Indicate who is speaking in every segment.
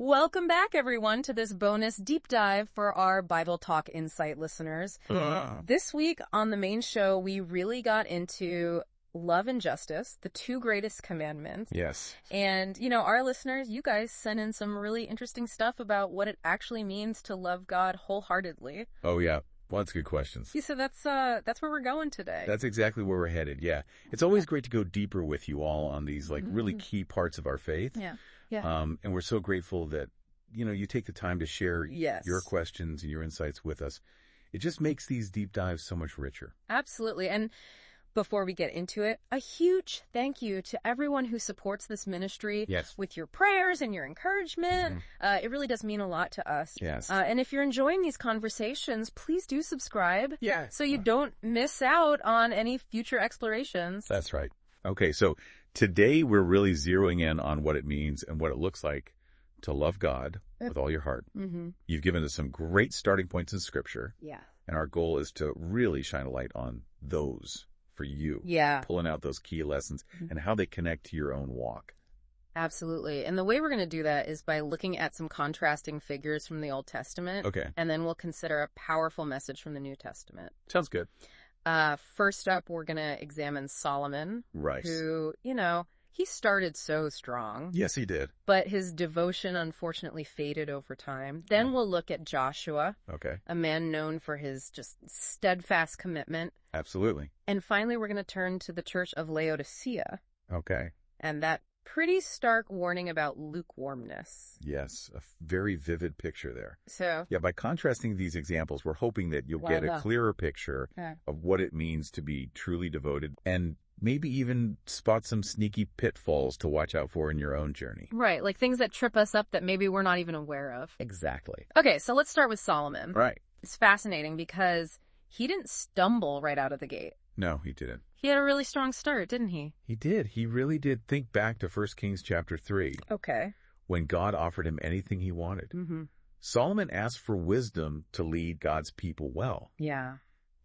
Speaker 1: Welcome back, everyone, to this bonus deep dive for our Bible Talk Insight listeners. This week on the main show, we really got into love and justice, the two greatest commandments.
Speaker 2: Yes.
Speaker 1: And, you know, our listeners, you guys sent in some really interesting stuff about what it actually means to love God wholeheartedly.
Speaker 2: Oh, yeah. Well, that's good questions.
Speaker 1: Yeah, so that's where we're going today.
Speaker 2: That's exactly where we're headed, yeah. It's always great to go deeper with you all on these, really key parts of our faith.
Speaker 1: Yeah. Yeah.
Speaker 2: And we're so grateful that, you take the time to share your questions and your insights with us. It just makes these deep dives so much richer.
Speaker 1: Absolutely. And before we get into it, a huge thank you to everyone who supports this ministry with your prayers and your encouragement. It really does mean a lot to us.
Speaker 2: Yes.
Speaker 1: And if you're enjoying these conversations, please do subscribe so you don't miss out on any future explorations.
Speaker 2: That's right. Okay, so today we're really zeroing in on what it means and what it looks like to love God with all your heart. You've given us some great starting points in Scripture.
Speaker 1: Yeah.
Speaker 2: And our goal is to really shine a light on those for you.
Speaker 1: Yeah.
Speaker 2: Pulling out those key lessons and how they connect to your own walk.
Speaker 1: Absolutely. And the way we're going to do that is by looking at some contrasting figures from the Old Testament.
Speaker 2: Okay.
Speaker 1: And then we'll consider a powerful message from the New Testament.
Speaker 2: Sounds good.
Speaker 1: First up, we're going to examine Solomon.
Speaker 2: Right.
Speaker 1: Who, he started so strong.
Speaker 2: Yes, he did.
Speaker 1: But his devotion unfortunately faded over time. Then we'll look at Joshua.
Speaker 2: Okay.
Speaker 1: A man known for his just steadfast commitment.
Speaker 2: Absolutely.
Speaker 1: And finally, we're going to turn to the church of Laodicea.
Speaker 2: Okay.
Speaker 1: And that pretty stark warning about lukewarmness.
Speaker 2: Yes, a very vivid picture there.
Speaker 1: So,
Speaker 2: yeah, by contrasting these examples, we're hoping that you'll get a clearer picture of what it means to be truly devoted and maybe even spot some sneaky pitfalls to watch out for in your own journey.
Speaker 1: Right, like things that trip us up that maybe we're not even aware of.
Speaker 2: Exactly.
Speaker 1: Okay, so let's start with Solomon.
Speaker 2: Right.
Speaker 1: It's fascinating because he didn't stumble right out of the gate.
Speaker 2: No, he didn't.
Speaker 1: He had a really strong start, didn't he?
Speaker 2: He did. He really did. Think back to 1 Kings chapter 3.
Speaker 1: Okay.
Speaker 2: When God offered him anything he wanted. Solomon asked for wisdom to lead God's people well.
Speaker 1: Yeah.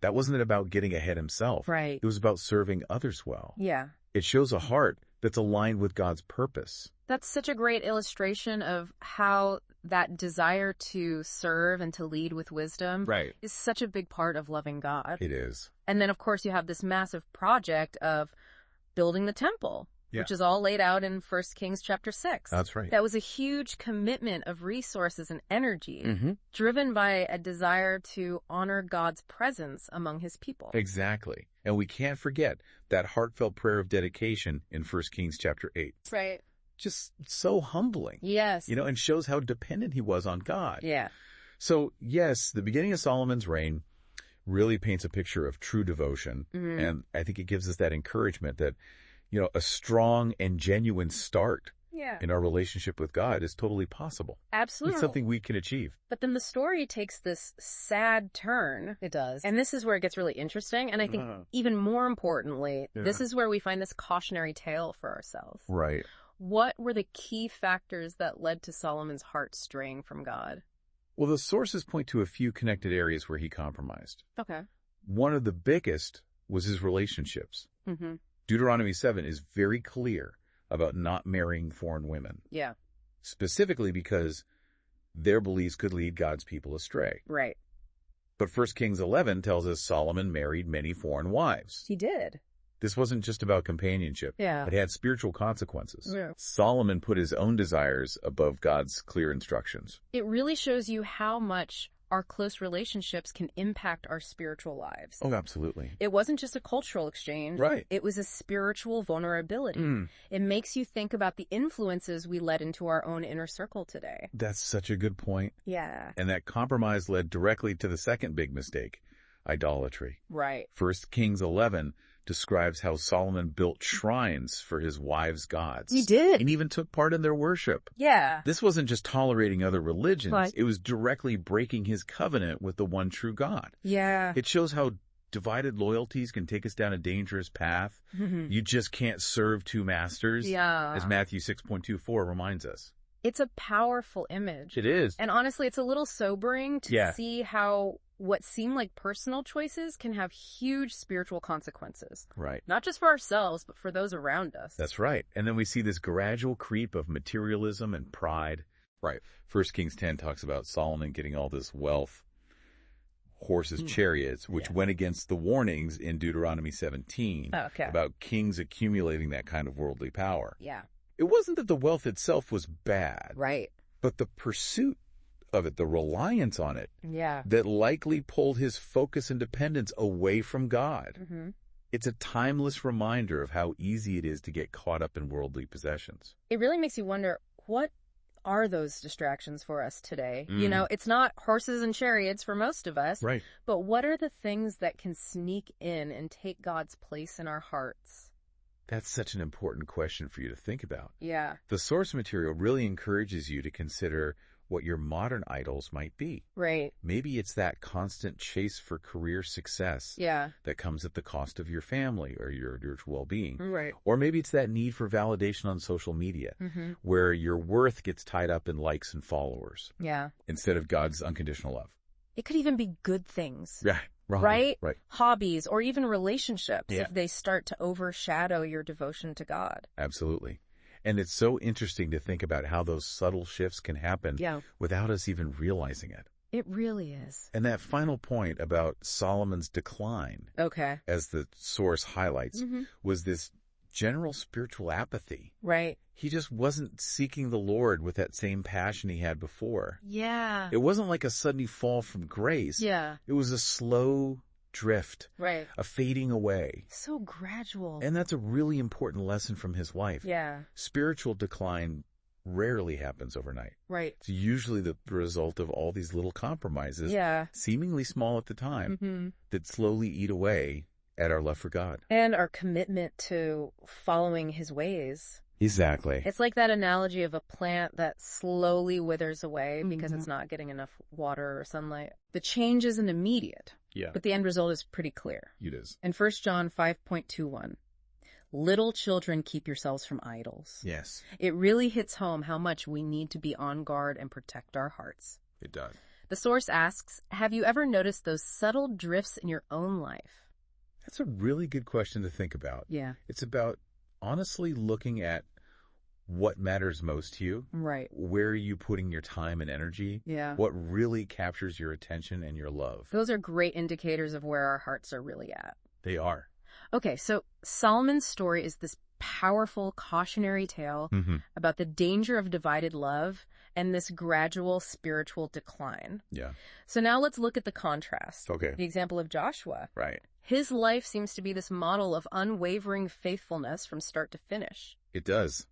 Speaker 2: That wasn't about getting ahead himself.
Speaker 1: Right.
Speaker 2: It was about serving others well.
Speaker 1: Yeah.
Speaker 2: It shows a heart that's aligned with God's purpose.
Speaker 1: That's such a great illustration of how that desire to serve and to lead with wisdom is such a big part of loving God.
Speaker 2: It is.
Speaker 1: And then, of course, you have this massive project of building the temple, which is all laid out in 1 Kings chapter 6.
Speaker 2: That's right.
Speaker 1: That was a huge commitment of resources and energy driven by a desire to honor God's presence among his people.
Speaker 2: Exactly. And we can't forget that heartfelt prayer of dedication in 1 Kings chapter 8.
Speaker 1: Right.
Speaker 2: Just so humbling.
Speaker 1: Yes.
Speaker 2: And shows how dependent he was on God.
Speaker 1: Yeah.
Speaker 2: So, yes, the beginning of Solomon's reign really paints a picture of true devotion. And I think it gives us that encouragement that, a strong and genuine start in our relationship with God is totally possible.
Speaker 1: Absolutely.
Speaker 2: It's something we can achieve.
Speaker 1: But then the story takes this sad turn. It does. And this is where it gets really interesting. And I think even more importantly, this is where we find this cautionary tale for ourselves.
Speaker 2: Right.
Speaker 1: What were the key factors that led to Solomon's heart straying from God?
Speaker 2: Well, the sources point to a few connected areas where he compromised.
Speaker 1: Okay.
Speaker 2: One of the biggest was his relationships. Deuteronomy 7 is very clear about not marrying foreign women.
Speaker 1: Yeah.
Speaker 2: Specifically because their beliefs could lead God's people astray.
Speaker 1: Right.
Speaker 2: But 1 Kings 11 tells us Solomon married many foreign wives.
Speaker 1: He did.
Speaker 2: This wasn't just about companionship.
Speaker 1: Yeah.
Speaker 2: It had spiritual consequences.
Speaker 1: Yeah.
Speaker 2: Solomon put his own desires above God's clear instructions.
Speaker 1: It really shows you how much our close relationships can impact our spiritual lives.
Speaker 2: Oh, absolutely.
Speaker 1: It wasn't just a cultural exchange.
Speaker 2: Right.
Speaker 1: It was a spiritual vulnerability. It makes you think about the influences we let into our own inner circle today.
Speaker 2: That's such a good point.
Speaker 1: Yeah.
Speaker 2: And that compromise led directly to the second big mistake, idolatry.
Speaker 1: Right.
Speaker 2: 1 Kings 11 describes how Solomon built shrines for his wives' gods.
Speaker 1: He did.
Speaker 2: And even took part in their worship.
Speaker 1: Yeah.
Speaker 2: This wasn't just tolerating other religions.
Speaker 1: But
Speaker 2: it was directly breaking his covenant with the one true God.
Speaker 1: Yeah.
Speaker 2: It shows how divided loyalties can take us down a dangerous path. You just can't serve two masters.
Speaker 1: Yeah.
Speaker 2: As Matthew 6.24 reminds us.
Speaker 1: It's a powerful image.
Speaker 2: It is.
Speaker 1: And honestly, it's a little sobering to see how what seem like personal choices can have huge spiritual consequences.
Speaker 2: Right.
Speaker 1: Not just for ourselves, but for those around us.
Speaker 2: That's right. And then we see this gradual creep of materialism and pride. Right. 1 Kings 10 talks about Solomon getting all this wealth, horses, chariots, which went against the warnings in Deuteronomy 17 about kings accumulating that kind of worldly power.
Speaker 1: Yeah.
Speaker 2: It wasn't that the wealth itself was bad.
Speaker 1: Right.
Speaker 2: But the pursuit of it, the reliance on it,
Speaker 1: yeah,
Speaker 2: that likely pulled his focus and dependence away from God.
Speaker 1: Mm-hmm.
Speaker 2: It's a timeless reminder of how easy it is to get caught up in worldly possessions.
Speaker 1: It really makes you wonder, what are those distractions for us today? You know, it's not horses and chariots for most of us.
Speaker 2: Right.
Speaker 1: But what are the things that can sneak in and take God's place in our hearts?
Speaker 2: That's such an important question for you to think about.
Speaker 1: Yeah.
Speaker 2: The source material really encourages you to consider what your modern idols might be.
Speaker 1: Right.
Speaker 2: Maybe it's that constant chase for career success that comes at the cost of your family or your well-being.
Speaker 1: Right.
Speaker 2: Or maybe it's that need for validation on social media, where your worth gets tied up in likes and followers.
Speaker 1: Yeah.
Speaker 2: Instead of God's unconditional love.
Speaker 1: It could even be good things.
Speaker 2: Yeah.
Speaker 1: Right?
Speaker 2: Right.
Speaker 1: Hobbies or even relationships if they start to overshadow your devotion to God.
Speaker 2: Absolutely. And it's so interesting to think about how those subtle shifts can happen without us even realizing it.
Speaker 1: It really is.
Speaker 2: And that final point about Solomon's decline, as the source highlights, was this general spiritual apathy.
Speaker 1: Right.
Speaker 2: He just wasn't seeking the Lord with that same passion he had before.
Speaker 1: Yeah.
Speaker 2: It wasn't like a sudden fall from grace.
Speaker 1: Yeah.
Speaker 2: It was a slow drift.
Speaker 1: Right.
Speaker 2: A fading away.
Speaker 1: So gradual.
Speaker 2: And that's a really important lesson from his life.
Speaker 1: Yeah.
Speaker 2: Spiritual decline rarely happens overnight.
Speaker 1: Right.
Speaker 2: It's usually the result of all these little compromises, seemingly small at the time, that slowly eat away at our love for God.
Speaker 1: And our commitment to following his ways.
Speaker 2: Exactly.
Speaker 1: It's like that analogy of a plant that slowly withers away because it's not getting enough water or sunlight. The change isn't immediate, but the end result is pretty clear.
Speaker 2: It is.
Speaker 1: In 1 John 5:21, little children, keep yourselves from idols.
Speaker 2: Yes.
Speaker 1: It really hits home how much we need to be on guard and protect our hearts.
Speaker 2: It does.
Speaker 1: The source asks, have you ever noticed those subtle drifts in your own life?
Speaker 2: That's a really good question to think about.
Speaker 1: Yeah.
Speaker 2: It's about honestly looking at what matters most to you.
Speaker 1: Right.
Speaker 2: Where are you putting your time and energy?
Speaker 1: Yeah.
Speaker 2: What really captures your attention and your love?
Speaker 1: Those are great indicators of where our hearts are really at.
Speaker 2: They are.
Speaker 1: Okay, so Solomon's story is this powerful cautionary tale about the danger of divided love and this gradual spiritual decline.
Speaker 2: Yeah.
Speaker 1: So now let's look at the contrast.
Speaker 2: Okay.
Speaker 1: The example of Joshua.
Speaker 2: Right.
Speaker 1: His life seems to be this model of unwavering faithfulness from start to finish.
Speaker 2: It does.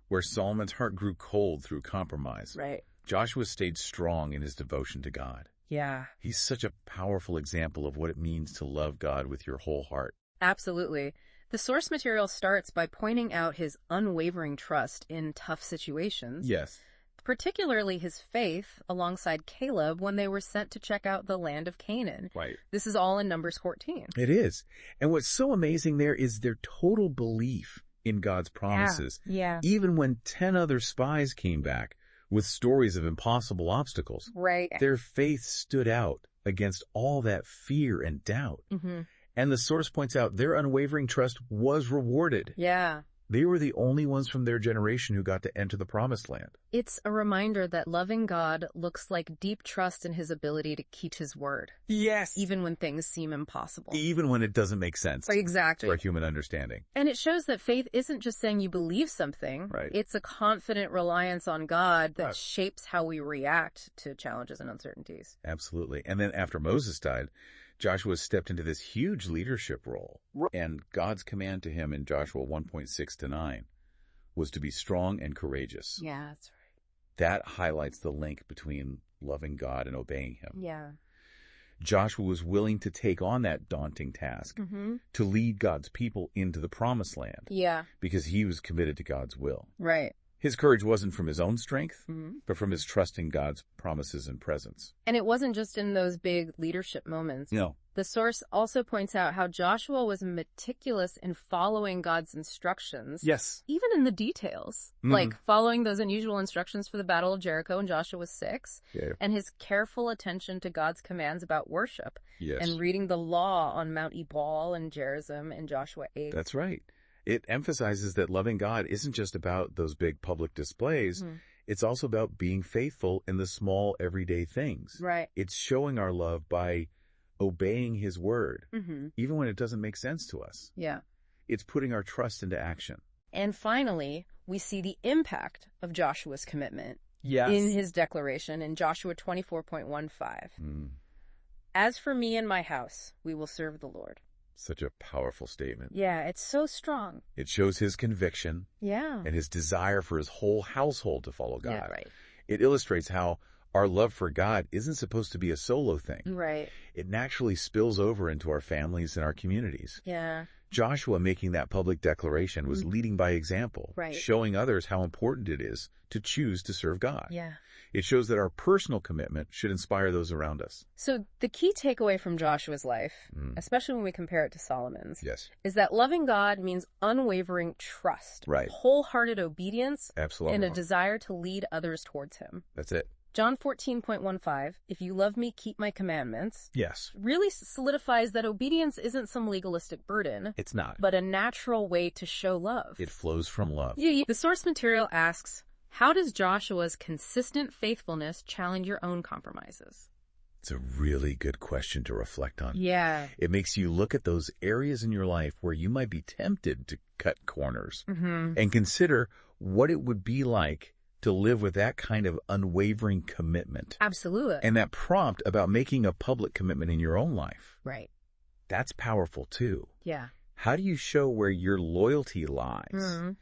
Speaker 2: Where Solomon's heart grew cold through compromise.
Speaker 1: Right.
Speaker 2: Joshua stayed strong in his devotion to God.
Speaker 1: Yeah.
Speaker 2: He's such a powerful example of what it means to love God with your whole heart.
Speaker 1: Absolutely. The source material starts by pointing out his unwavering trust in tough situations.
Speaker 2: Yes.
Speaker 1: Particularly his faith alongside Caleb when they were sent to check out the land of Canaan.
Speaker 2: Right.
Speaker 1: This is all in Numbers 14.
Speaker 2: It is. And what's so amazing there is their total belief in God's promises.
Speaker 1: Yeah.
Speaker 2: Even when 10 other spies came back with stories of impossible obstacles.
Speaker 1: Right.
Speaker 2: Their faith stood out against all that fear and doubt. And the source points out their unwavering trust was rewarded.
Speaker 1: Yeah.
Speaker 2: They were the only ones from their generation who got to enter the promised land.
Speaker 1: It's a reminder that loving God looks like deep trust in his ability to keep his word.
Speaker 2: Yes.
Speaker 1: Even when things seem impossible.
Speaker 2: Even when it doesn't make sense.
Speaker 1: Exactly.
Speaker 2: To our human understanding.
Speaker 1: And it shows that faith isn't just saying you believe something.
Speaker 2: Right.
Speaker 1: It's a confident reliance on God that shapes how we react to challenges and uncertainties.
Speaker 2: Absolutely. And then after Moses died, Joshua stepped into this huge leadership role. And God's command to him in Joshua 1:6-9 was to be strong and courageous.
Speaker 1: Yeah, that's right.
Speaker 2: That highlights the link between loving God and obeying him.
Speaker 1: Yeah.
Speaker 2: Joshua was willing to take on that daunting task to lead God's people into the promised land.
Speaker 1: Yeah.
Speaker 2: Because he was committed to God's will.
Speaker 1: Right.
Speaker 2: His courage wasn't from his own strength, but from his trust in God's promises and presence.
Speaker 1: And it wasn't just in those big leadership moments.
Speaker 2: No.
Speaker 1: The source also points out how Joshua was meticulous in following God's instructions.
Speaker 2: Yes.
Speaker 1: Even in the details. Like following those unusual instructions for the Battle of Jericho in Joshua 6.
Speaker 2: Yeah.
Speaker 1: And his careful attention to God's commands about worship.
Speaker 2: Yes.
Speaker 1: And reading the law on Mount Ebal and Gerizim in Joshua 8.
Speaker 2: That's right. It emphasizes that loving God isn't just about those big public displays. It's also about being faithful in the small, everyday things.
Speaker 1: Right.
Speaker 2: It's showing our love by obeying his word, even when it doesn't make sense to us.
Speaker 1: Yeah.
Speaker 2: It's putting our trust into action.
Speaker 1: And finally, we see the impact of Joshua's commitment
Speaker 2: Yes.
Speaker 1: in his declaration in Joshua 24.15. As for me and my house, we will serve the Lord.
Speaker 2: Such a powerful statement.
Speaker 1: Yeah, it's so strong.
Speaker 2: It shows his conviction and his desire for his whole household to follow God.
Speaker 1: Yeah, right.
Speaker 2: It illustrates how our love for God isn't supposed to be a solo thing.
Speaker 1: Right.
Speaker 2: It naturally spills over into our families and our communities.
Speaker 1: Yeah.
Speaker 2: Joshua making that public declaration was leading by example,
Speaker 1: Right.
Speaker 2: showing others how important it is to choose to serve God.
Speaker 1: Yeah.
Speaker 2: It shows that our personal commitment should inspire those around us.
Speaker 1: So the key takeaway from Joshua's life, especially when we compare it to Solomon's, is that loving God means unwavering trust,
Speaker 2: Right.
Speaker 1: wholehearted obedience,
Speaker 2: Absolutely.
Speaker 1: and a desire to lead others towards him.
Speaker 2: That's it.
Speaker 1: John 14.15, if you love me, keep my commandments,
Speaker 2: Yes.
Speaker 1: really solidifies that obedience isn't some legalistic burden,
Speaker 2: It's not.
Speaker 1: but a natural way to show love.
Speaker 2: It flows from love.
Speaker 1: The source material asks, how does Joshua's consistent faithfulness challenge your own compromises?
Speaker 2: It's a really good question to reflect on.
Speaker 1: Yeah.
Speaker 2: It makes you look at those areas in your life where you might be tempted to cut corners and consider what it would be like to live with that kind of unwavering commitment.
Speaker 1: Absolutely.
Speaker 2: And that prompt about making a public commitment in your own life.
Speaker 1: Right.
Speaker 2: That's powerful too.
Speaker 1: Yeah.
Speaker 2: How do you show where your loyalty lies?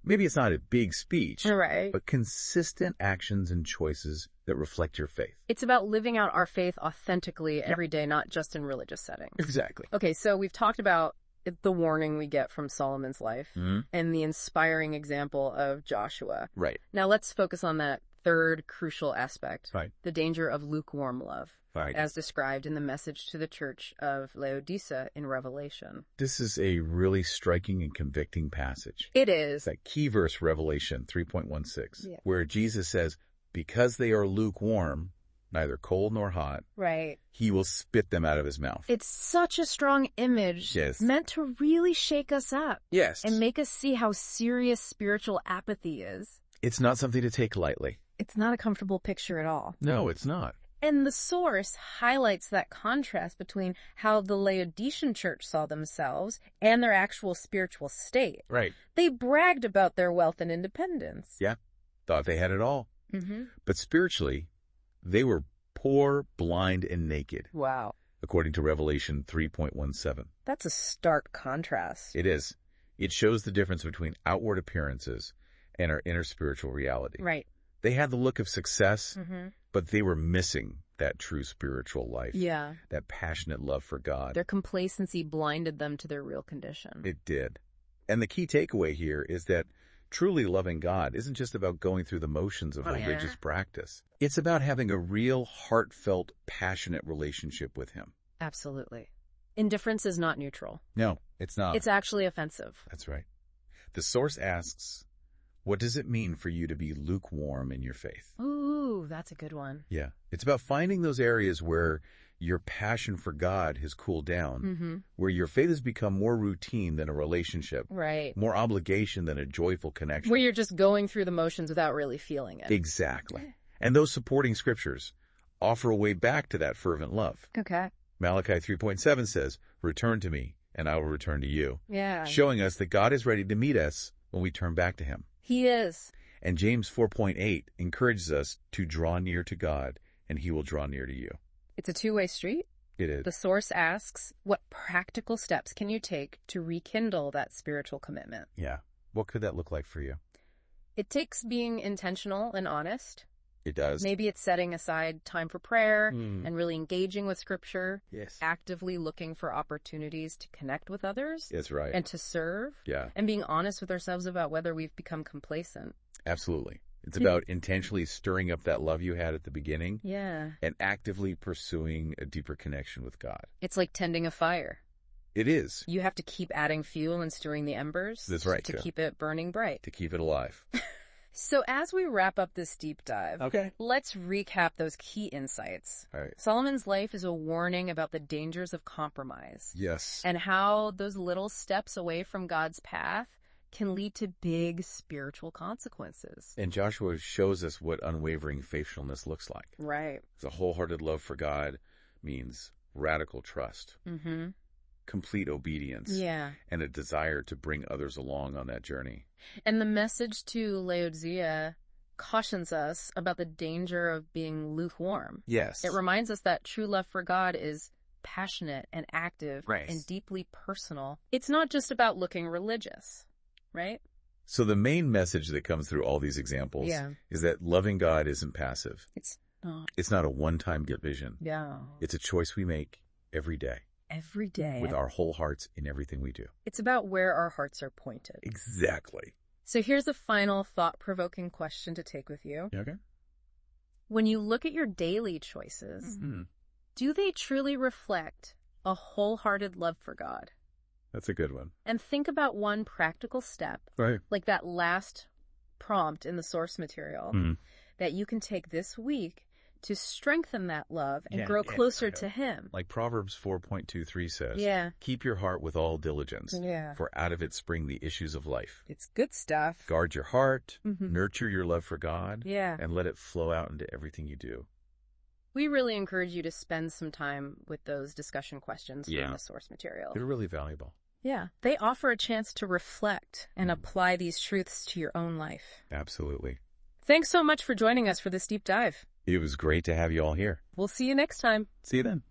Speaker 2: Maybe it's not a big speech,
Speaker 1: Right.
Speaker 2: but consistent actions and choices that reflect your faith.
Speaker 1: It's about living out our faith authentically every day, not just in religious settings.
Speaker 2: Exactly.
Speaker 1: Okay, so we've talked about the warning we get from Solomon's life and the inspiring example of Joshua.
Speaker 2: Right.
Speaker 1: Now let's focus on that third crucial aspect,
Speaker 2: Right.
Speaker 1: the danger of lukewarm love,
Speaker 2: Right.
Speaker 1: as described in the message to the church of Laodicea in Revelation.
Speaker 2: This is a really striking and convicting passage.
Speaker 1: It is.
Speaker 2: That key verse, Revelation 3.16,
Speaker 1: Yeah.
Speaker 2: where Jesus says, because they are lukewarm, neither cold nor hot,
Speaker 1: Right.
Speaker 2: he will spit them out of his mouth.
Speaker 1: It's such a strong image,
Speaker 2: Yes.
Speaker 1: meant to really shake us up
Speaker 2: Yes.
Speaker 1: and make us see how serious spiritual apathy is.
Speaker 2: It's not something to take lightly.
Speaker 1: It's not a comfortable picture at all.
Speaker 2: No, it's not.
Speaker 1: And the source highlights that contrast between how the Laodicean church saw themselves and their actual spiritual state.
Speaker 2: Right.
Speaker 1: They bragged about their wealth and independence.
Speaker 2: Yeah. Thought they had it all. But spiritually, they were poor, blind, and naked,
Speaker 1: Wow.
Speaker 2: according to Revelation 3.17.
Speaker 1: That's a stark contrast.
Speaker 2: It is. It shows the difference between outward appearances and our inner spiritual reality.
Speaker 1: Right.
Speaker 2: They had the look of success, but they were missing that true spiritual life.
Speaker 1: Yeah.
Speaker 2: That passionate love for God.
Speaker 1: Their complacency blinded them to their real condition.
Speaker 2: It did. And the key takeaway here is that truly loving God isn't just about going through the motions of religious practice. It's about having a real, heartfelt, passionate relationship with Him.
Speaker 1: Absolutely. Indifference is not neutral.
Speaker 2: No, it's not.
Speaker 1: It's actually offensive.
Speaker 2: That's right. The source asks, what does it mean for you to be lukewarm in your faith?
Speaker 1: Ooh, that's a good one.
Speaker 2: Yeah. It's about finding those areas where your passion for God has cooled down, where your faith has become more routine than a relationship,
Speaker 1: Right.
Speaker 2: more obligation than a joyful connection.
Speaker 1: Where you're just going through the motions without really feeling it.
Speaker 2: Exactly. And those supporting scriptures offer a way back to that fervent love.
Speaker 1: Okay.
Speaker 2: Malachi 3.7 says, return to me, and I will return to you.
Speaker 1: Yeah.
Speaker 2: Showing us that God is ready to meet us when we turn back to Him.
Speaker 1: He is.
Speaker 2: And James 4.8 encourages us to draw near to God, and He will draw near to you.
Speaker 1: It's a two-way street.
Speaker 2: It is.
Speaker 1: The source asks, what practical steps can you take to rekindle that spiritual commitment?
Speaker 2: Yeah. What could that look like for you?
Speaker 1: It takes being intentional and honest.
Speaker 2: It does.
Speaker 1: Maybe it's setting aside time for prayer and really engaging with Scripture.
Speaker 2: Yes.
Speaker 1: Actively looking for opportunities to connect with others.
Speaker 2: That's right.
Speaker 1: And to serve.
Speaker 2: Yeah.
Speaker 1: And being honest with ourselves about whether we've become complacent.
Speaker 2: Absolutely. It's about intentionally stirring up that love you had at the beginning.
Speaker 1: Yeah.
Speaker 2: And actively pursuing a deeper connection with God.
Speaker 1: It's like tending a fire.
Speaker 2: It is.
Speaker 1: You have to keep adding fuel and stirring the embers.
Speaker 2: That's right.
Speaker 1: To keep it burning bright.
Speaker 2: To keep it alive.
Speaker 1: So as we wrap up this deep dive,
Speaker 2: Okay.
Speaker 1: let's recap those key insights.
Speaker 2: All right.
Speaker 1: Solomon's life is a warning about the dangers of compromise.
Speaker 2: Yes.
Speaker 1: And how those little steps away from God's path can lead to big spiritual consequences.
Speaker 2: And Joshua shows us what unwavering faithfulness looks like.
Speaker 1: Right.
Speaker 2: The wholehearted love for God means radical trust, complete obedience, and a desire to bring others along on that journey.
Speaker 1: And the message to Laodicea cautions us about the danger of being lukewarm.
Speaker 2: Yes.
Speaker 1: It reminds us that true love for God is passionate and active
Speaker 2: Right.
Speaker 1: and deeply personal. It's not just about looking religious, right?
Speaker 2: So the main message that comes through all these examples is that loving God isn't passive.
Speaker 1: It's not.
Speaker 2: It's not a one-time division.
Speaker 1: Yeah.
Speaker 2: It's a choice we make every day.
Speaker 1: Every day.
Speaker 2: With our whole hearts in everything we do.
Speaker 1: It's about where our hearts are pointed.
Speaker 2: Exactly.
Speaker 1: So here's a final thought-provoking question to take with you.
Speaker 2: Okay.
Speaker 1: When you look at your daily choices, do they truly reflect a wholehearted love for God?
Speaker 2: That's a good one.
Speaker 1: And think about one practical step,
Speaker 2: Right.
Speaker 1: like that last prompt in the source material, that you can take this week to strengthen that love and grow closer to Him.
Speaker 2: Like Proverbs 4.23 says, keep your heart with all diligence, for out of it spring the issues of life.
Speaker 1: It's good stuff.
Speaker 2: Guard your heart, nurture your love for God, and let it flow out into everything you do.
Speaker 1: We really encourage you to spend some time with those discussion questions from the source material.
Speaker 2: They're really valuable.
Speaker 1: Yeah. They offer a chance to reflect and apply these truths to your own life.
Speaker 2: Absolutely.
Speaker 1: Thanks so much for joining us for this deep dive.
Speaker 2: It was great to have you all here.
Speaker 1: We'll see you next time.
Speaker 2: See you then.